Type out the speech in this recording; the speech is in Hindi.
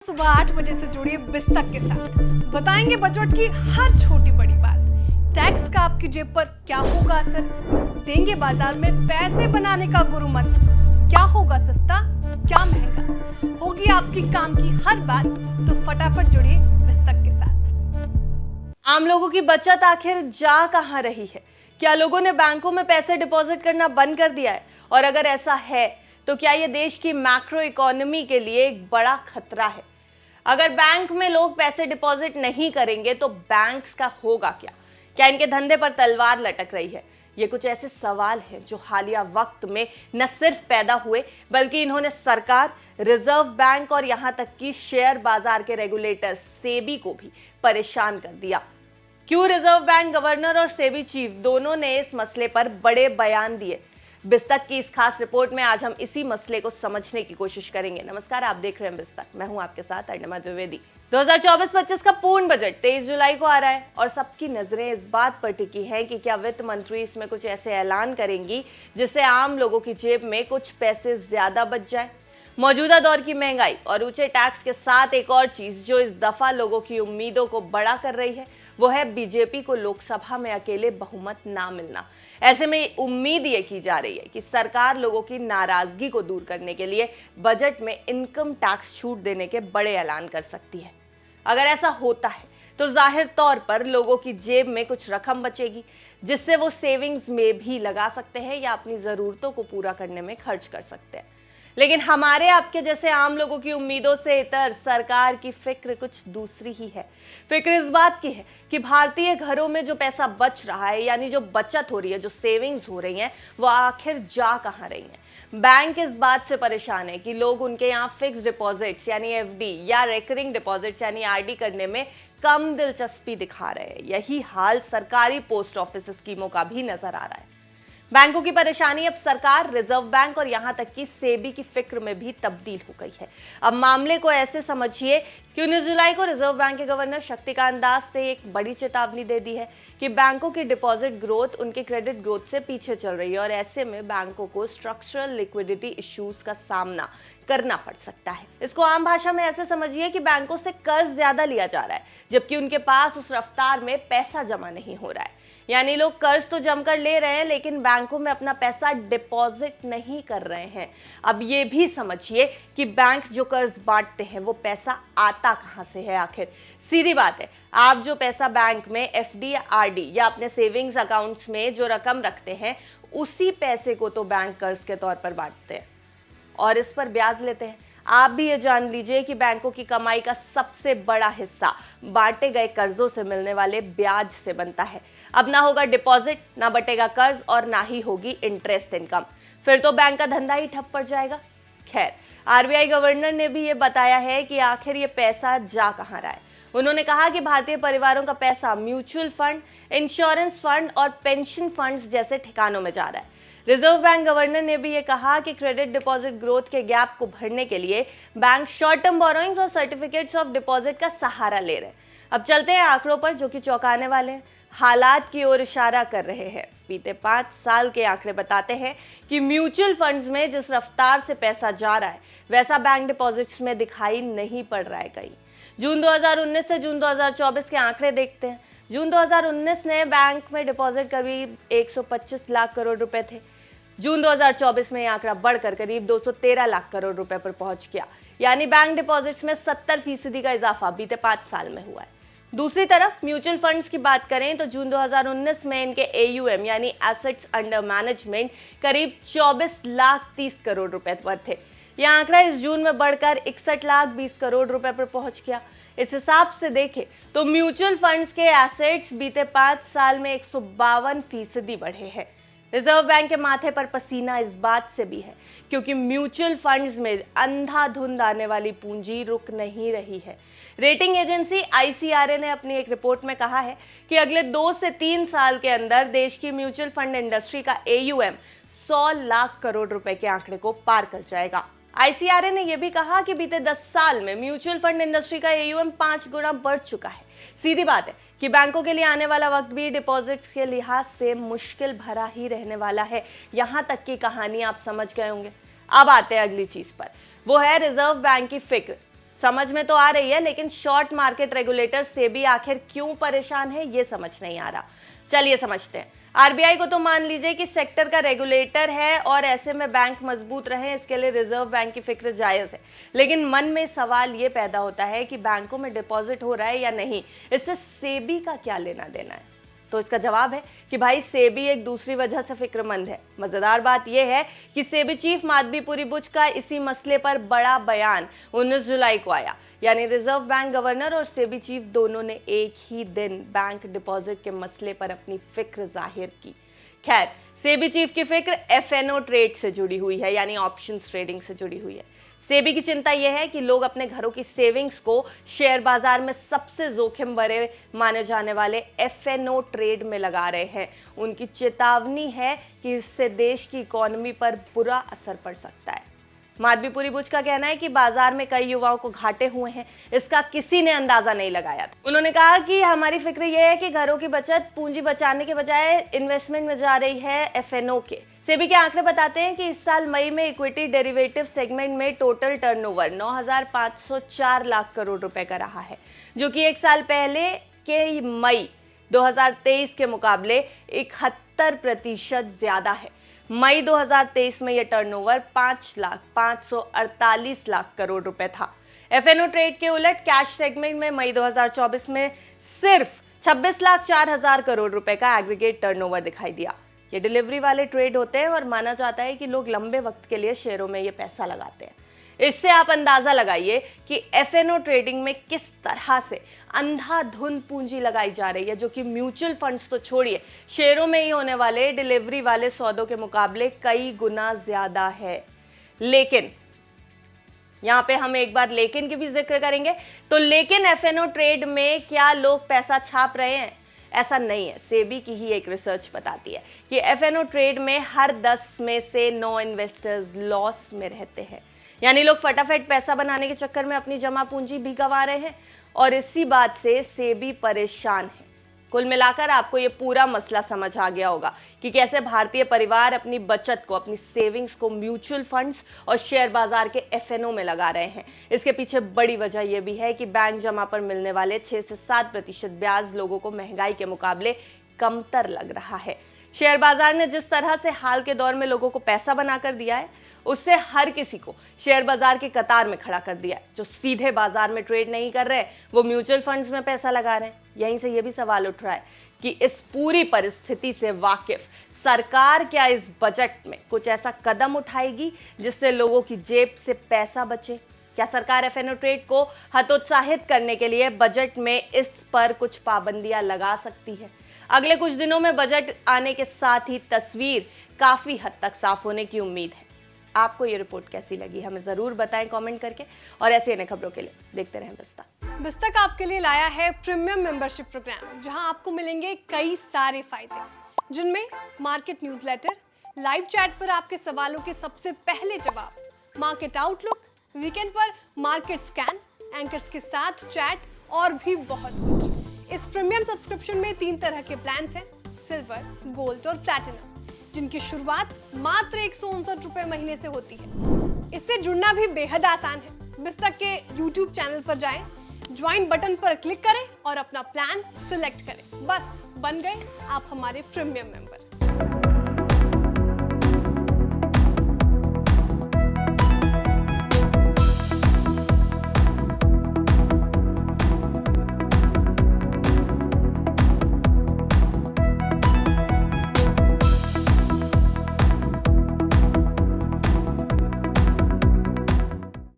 सुबह 8 बजे से जुड़िए बिस्तक के साथ। बताएंगे बजट की हर छोटी बड़ी बात। टैक्स का आपकी जेब पर क्या होगा असर, देंगे बाजार में पैसे बनाने का गुरु मंत्र। क्या होगा सस्ता, क्या महंगा, होगी आपकी काम की हर बात। तो फटाफट जुड़िए बिस्तक के साथ। आम लोगों की बचत आखिर जा कहां रही है? क्या लोगों ने बैंकों में पैसे डिपॉजिट करना बंद कर दिया है? और अगर ऐसा है तो क्या यह देश की मैक्रो इकोनॉमी के लिए एक बड़ा खतरा है? अगर बैंक में लोग पैसे डिपॉजिट नहीं करेंगे तो बैंक्स का होगा क्या? क्या इनके धंधे पर तलवार लटक रही है? ये कुछ ऐसे सवाल हैं जो हालिया वक्त में न सिर्फ पैदा हुए बल्कि इन्होंने सरकार, रिजर्व बैंक और यहां तक कि शेयर बाजार के रेगुलेटर सेबी को भी परेशान कर दिया। क्यों रिजर्व बैंक गवर्नर और सेबी चीफ दोनों ने इस मसले पर बड़े बयान दिए? बिस्तक की इस खास रिपोर्ट में आज हम इसी मसले को समझने की कोशिश करेंगे। नमस्कार, आप देख रहे हैं बिस्तक, मैं हूं आपके साथ अर्णिमा द्विवेदी। 2024-25 का पूर्ण बजट 23 जुलाई को आ रहा है और सबकी नजरें इस बात पर टिकी हैं कि क्या वित्त मंत्री इसमें कुछ ऐसे ऐलान करेंगी जिससे आम लोगों की जेब में कुछ पैसे ज्यादा बच जाए। मौजूदा दौर की महंगाई और ऊंचे टैक्स के साथ एक और चीज जो इस दफा लोगों की उम्मीदों को बड़ा कर रही है वो है बीजेपी को लोकसभा में अकेले बहुमत ना मिलना। ऐसे में उम्मीद ये की जा रही है कि सरकार लोगों की नाराजगी को दूर करने के लिए बजट में इनकम टैक्स छूट देने के बड़े ऐलान कर सकती है। अगर ऐसा होता है तो जाहिर तौर पर लोगों की जेब में कुछ रकम बचेगी जिससे वो सेविंग्स में भी लगा सकते हैं या अपनी जरूरतों को पूरा करने में खर्च कर सकते हैं। लेकिन हमारे आपके जैसे आम लोगों की उम्मीदों से इतर सरकार की फिक्र कुछ दूसरी ही है। फिक्र इस बात की है कि भारतीय घरों में जो पैसा बच रहा है, यानी जो बचत हो रही है, जो सेविंग्स हो रही हैं, वो आखिर जा कहां रही हैं। बैंक इस बात से परेशान है कि लोग उनके यहाँ फिक्स डिपॉजिट्स यानी एफडी या रेकरिंग डिपॉजिट्स यानी आरडी करने में कम दिलचस्पी दिखा रहे हैं। यही हाल सरकारी पोस्ट ऑफिस स्कीमों का भी नजर आ रहा है। बैंकों की परेशानी अब सरकार, रिजर्व बैंक और यहां तक कि सेबी की फिक्र में भी तब्दील हो गई है। अब मामले को ऐसे समझिए कि 19 जुलाई को रिजर्व बैंक के गवर्नर शक्तिकांत दास ने एक बड़ी चेतावनी दे दी है कि बैंकों की डिपॉजिट ग्रोथ उनके क्रेडिट ग्रोथ से पीछे चल रही है और ऐसे में बैंकों को स्ट्रक्चरल लिक्विडिटी इश्यूज का सामना करना पड़ सकता है। इसको आम भाषा में ऐसे समझिए कि बैंकों से कर्ज ज्यादा लिया जा रहा है जबकि उनके पास उस रफ्तार में पैसा जमा नहीं हो रहा है। यानी लोग कर्ज तो जमकर ले रहे हैं लेकिन बैंकों में अपना पैसा डिपॉजिट नहीं कर रहे हैं। अब ये भी समझिए कि बैंक जो कर्ज बांटते हैं वो पैसा आता कहां से है आखिर। सीधी बात है, आप जो पैसा बैंक में एफडी या आरडी या अपने सेविंग्स अकाउंट्स में जो रकम रखते हैं उसी पैसे को तो बैंक कर्ज के तौर पर बांटते हैं और इस पर ब्याज लेते हैं। आप भी ये जान लीजिए कि बैंकों की कमाई का सबसे बड़ा हिस्सा बांटे गए कर्जों से मिलने वाले ब्याज से बनता है। अब ना होगा डिपॉजिट, ना बटेगा कर्ज और ना ही होगी इंटरेस्ट इनकम, फिर तो बैंक का धंधा ही ठप पड़ जाएगा। खैर, आरबीआई गवर्नर ने भी ये बताया है कि आखिर ये पैसा जा कहां रहा है। उन्होंने कहा कि भारतीय परिवारों का पैसा म्यूचुअल फंड, इंश्योरेंस फंड और पेंशन फंड्स जैसे ठिकानों में जा रहा है। रिजर्व बैंक गवर्नर ने भी ये कहा कि क्रेडिट डिपॉजिट ग्रोथ के गैप को भरने के लिए बैंक शॉर्ट टर्म बोरोइंग्स और सर्टिफिकेट्स ऑफ डिपॉजिट का सहारा ले रहे हैं। अब चलते हैं आंकड़ों पर जो कि चौंकाने वाले हैं, हालात की ओर इशारा कर रहे हैं। बीते 5 साल के आंकड़े बताते हैं कि म्यूचुअल फंड्स में जिस रफ्तार से पैसा जा रहा है वैसा बैंक डिपॉजिट्स में दिखाई नहीं पड़ रहा है कहीं। जून 2019 से जून 2024 के आंकड़े देखते हैं। जून 2019 में बैंक में डिपॉजिट करीब 125 लाख करोड़ रुपए थे। जून 2024 में यह आंकड़ा बढ़कर करीब 213 लाख करोड़ रुपए पर पहुंच गया। यानी बैंक डिपॉजिट्स में 70% का इजाफा बीते 5 साल में हुआ है। दूसरी तरफ म्यूचुअल फंड्स की बात करें तो जून 2019 में इनके एयूएम यानी एसेट्स अंडर मैनेजमेंट करीब 24 लाख 30 करोड़ रुपए पर थे। यह आंकड़ा इस जून में बढ़कर 61 लाख 20 करोड़ रुपए पर पहुंच गया। इस हिसाब से देखें तो म्यूचुअल फंड्स के एसेट्स बीते 5 साल में 152% बढ़े हैं। रिजर्व बैंक के माथे पर पसीना इस बात से भी है क्योंकि म्यूचुअल फंड्स में अंधाधुंध आने वाली पूंजी रुक नहीं रही है। रेटिंग एजेंसी आईसीआरए ने अपनी एक रिपोर्ट में कहा है कि अगले 2 से 3 साल के अंदर देश की म्यूचुअल फंड इंडस्ट्री का एयूएम 100 लाख करोड़ रुपए के आंकड़े को पार कर जाएगा। आईसीआरए ने यह भी कहा कि बीते 10 साल में म्यूचुअल फंड इंडस्ट्री का एयूएम 5 गुना बढ़ चुका है। सीधी बात है कि बैंकों के लिए आने वाला वक्त भी डिपॉजिट्स के लिहाज से मुश्किल भरा ही रहने वाला है। यहां तक की कहानी आप समझ गए होंगे। अब आते हैं अगली चीज पर, वो है रिजर्व बैंक की फिक्र। समझ में तो आ रही है, लेकिन शॉर्ट मार्केट रेगुलेटर सेबी आखिर क्यों परेशान है ये समझ नहीं आ रहा। चलिए समझते हैं। आरबीआई को तो मान लीजिए कि सेक्टर का रेगुलेटर है और ऐसे में बैंक मजबूत रहे, इसके लिए रिजर्व बैंक की फिक्र जायज है। लेकिन मन में सवाल ये पैदा होता है कि बैंकों में डिपॉजिट हो रहा है या नहीं, इससे सेबी का क्या लेना देना है। तो इसका जवाब है कि भाई सेबी एक दूसरी वजह से फिक्रमंद है। मजेदार बात यह है कि सेबी चीफ माधवीपुरी बुच का इसी मसले पर बड़ा बयान 19 जुलाई को आया, यानी रिजर्व बैंक गवर्नर और सेबी चीफ दोनों ने एक ही दिन बैंक डिपॉजिट के मसले पर अपनी फिक्र जाहिर की। खैर, सेबी चीफ की फिक्र एफएनओ ट्रेड से जुड़ी हुई है, यानी ऑप्शंस ट्रेडिंग से जुड़ी हुई है। सेबी की चिंता यह है कि लोग अपने घरों की सेविंग्स को शेयर बाजार में सबसे जोखिम भरे माने जाने वाले एफएनओ ट्रेड में लगा रहे हैं। उनकी चेतावनी है कि इससे देश की इकोनॉमी पर बुरा असर पड़ सकता है। माधवीपुरी बुच का कहना है कि बाजार में कई युवाओं को घाटे हुए हैं, इसका किसी ने अंदाजा नहीं लगाया था। उन्होंने कहा कि हमारी फिक्र यह है कि घरों की बचत पूंजी बचाने के बजाय इन्वेस्टमेंट में जा रही है एफएनओ के। सेबी के आंकड़े बताते हैं कि इस साल मई में इक्विटी डेरिवेटिव सेगमेंट में टोटल टर्नओवर 9,504 लाख करोड़ रुपए का रहा है, जो कि एक साल पहले के मई 2023 के मुकाबले 71% ज्यादा है। मई 2023 में यह टर्नओवर 5,548 लाख करोड़ रुपए था। एफएनओ ट्रेड के उलट कैश सेगमेंट में मई 2024 में सिर्फ 26,04,000 करोड़ रुपए का एग्रीगेट टर्नओवर दिखाई दिया। ये डिलीवरी वाले ट्रेड होते हैं और माना जाता है कि लोग लंबे वक्त के लिए शेयरों में ये पैसा लगाते हैं। इससे आप अंदाजा लगाइए कि एफएनओ ट्रेडिंग में किस तरह से अंधाधुंध पूंजी लगाई जा रही है, जो कि म्यूचुअल फंड्स तो छोड़िए, शेयरों में ही होने वाले डिलीवरी वाले सौदों के मुकाबले कई गुना ज्यादा है। लेकिन यहाँ पे हम एक बार लेकिन की भी जिक्र करेंगे। तो लेकिन एफएनओ ट्रेड में क्या लोग पैसा छाप रहे हैं? ऐसा नहीं है। सेबी की ही एक रिसर्च बताती है कि एफएनओ ट्रेड में हर 10 में से 9 इन्वेस्टर्स लॉस में रहते हैं, यानी लोग फटाफट पैसा बनाने के चक्कर में अपनी जमा पूंजी भी गंवा रहे हैं और इसी बात से सेबी परेशान है। कुल मिलाकर आपको ये पूरा मसला समझ आ गया होगा कि कैसे भारतीय परिवार अपनी बचत को, अपनी सेविंग्स को म्यूचुअल फंड्स और शेयर बाजार के एफएनओ में लगा रहे हैं। इसके पीछे बड़ी वजह यह भी है कि बैंक जमा पर मिलने वाले 6 से 7% ब्याज लोगों को महंगाई के मुकाबले कमतर लग रहा है। शेयर बाजार ने जिस तरह से हाल के दौर में लोगों को पैसा बनाकर दिया है, उससे हर किसी को शेयर बाजार की कतार में खड़ा कर दिया है। जो सीधे बाजार में ट्रेड नहीं कर रहे, वो म्यूचुअल फंड्स में पैसा लगा रहे हैं। यहीं से ये भी सवाल उठ रहा है कि इस पूरी परिस्थिति से वाकिफ सरकार क्या इस बजट में कुछ ऐसा कदम उठाएगी जिससे लोगों की जेब से पैसा बचे? क्या सरकार एफएनओ ट्रेड को हतोत्साहित करने के लिए बजट में इस पर कुछ पाबंदियां लगा सकती है? अगले कुछ दिनों में बजट आने के साथ ही तस्वीर काफी हद तक साफ होने की उम्मीद है। आपको ये रिपोर्ट कैसी लगी हमें जरूर बताएं कमेंट करके, और ऐसे अन्य खबरों के लिए देखते रहें बिस्तक। बिस्तक आपके लिए लाया है प्रीमियम मेंबरशिप प्रोग्राम, जहां आपको मिलेंगे कई सारे फायदे, जिनमें मार्केट न्यूज़लेटर, लाइव चैट पर आपके सवालों के सबसे पहले जवाब, मार्केट आउटलुक, वीकेंड पर मार्केट स्कैन, एंकर्स के साथ चैट और भी बहुत कुछ। इस प्रीमियम सब्सक्रिप्शन में 3 तरह के प्लान्स हैं, सिल्वर, गोल्ड और प्लैटिनम, जिनकी शुरुआत मात्र 159 रुपए महीने से होती है। इससे जुड़ना भी बेहद आसान है। बिस्तक के YouTube चैनल पर जाएं, ज्वाइन बटन पर क्लिक करें और अपना प्लान सिलेक्ट करें। बस बन गए आप हमारे प्रीमियम मेंबर।